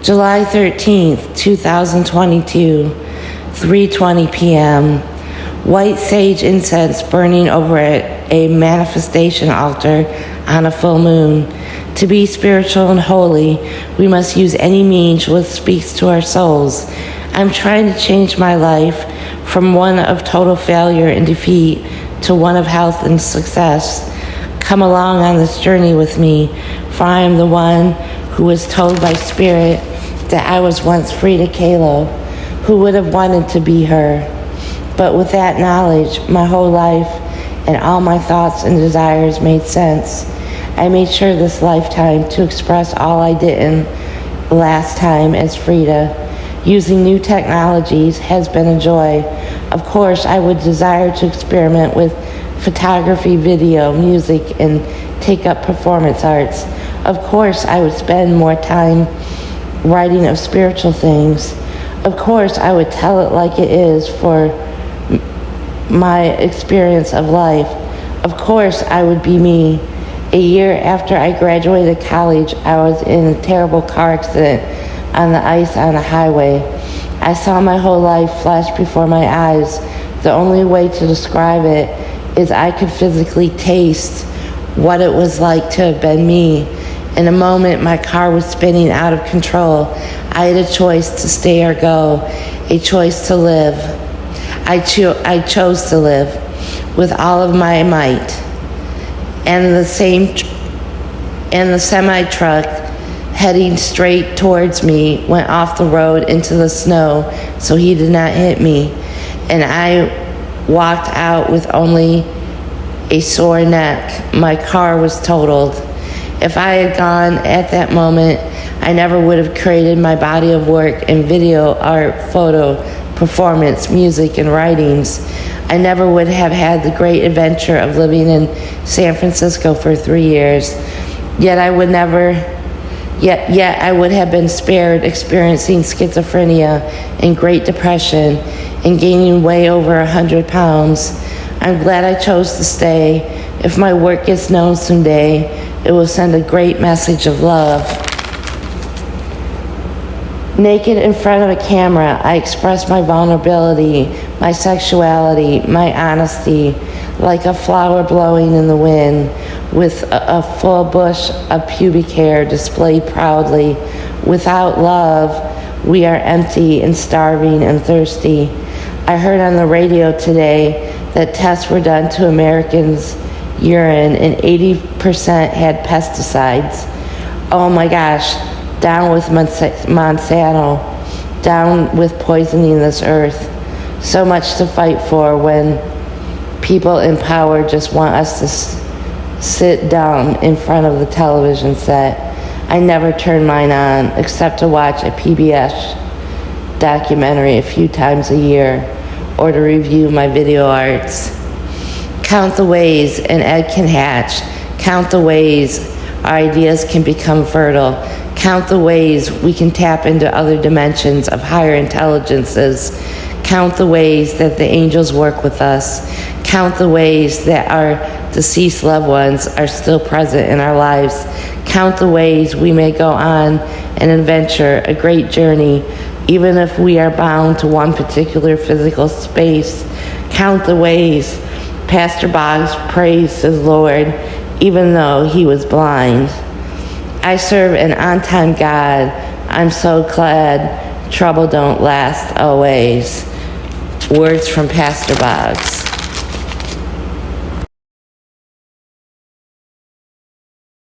July 13th, 2022, 3:20 p.m. White sage incense burning over a manifestation altar on a full moon. To be spiritual and holy, we must use any means which speaks to our souls. I'm trying to change my life from one of total failure and defeat to one of health and success. Come along on this journey with me, for I am the one who was told by Spirit that I was once Frida Kahlo, who would have wanted to be her. But with that knowledge, my whole life and all my thoughts and desires made sense. I made sure this lifetime to express all I didn't last time as Frida. Using new technologies has been a joy. Of course, I would desire to experiment with photography, video, music, and take up performance arts. Of course, I would spend more time writing of spiritual things. Of course, I would tell it like it is for my experience of life. Of course, I would be me. A year after I graduated college, I was in a terrible car accident on the ice on a highway. I saw my whole life flash before my eyes. The only way to describe it is I could physically taste what it was like to have been me. In a moment, my car was spinning out of control. I had a choice to stay or go, a choice to live. I chose to live with all of my might. And the semi-truck heading straight towards me went off the road into the snow, so he did not hit me. And I walked out with only a sore neck. My car was totaled. If I had gone at that moment, I never would have created my body of work in video, art, photo, performance, music, and writings. I never would have had the great adventure of living in San Francisco for 3 years. Yet I would have been spared experiencing schizophrenia and Great Depression and gaining way over 100 pounds. I'm glad I chose to stay. If my work gets known someday, it will send a great message of love. Naked in front of a camera, I express my vulnerability, my sexuality, my honesty, like a flower blowing in the wind, with a full bush of pubic hair displayed proudly. Without love, we are empty and starving and thirsty. I heard on the radio today that tests were done to Americans' urine and 80% had pesticides. Oh my gosh, down with Monsanto, down with poisoning this earth. So much to fight for when people in power just want us to sit down in front of the television set. I never turn mine on except to watch a PBS documentary a few times a year or to review my video arts. Count the ways an egg can hatch. Count the ways our ideas can become fertile. Count the ways we can tap into other dimensions of higher intelligences. Count the ways that the angels work with us. Count the ways that our deceased loved ones are still present in our lives. Count the ways we may go on an adventure, a great journey, even if we are bound to one particular physical space. Count the ways Pastor Boggs praised his Lord, even though he was blind. I serve an on-time God. I'm so glad trouble don't last always. Words from Pastor Boggs.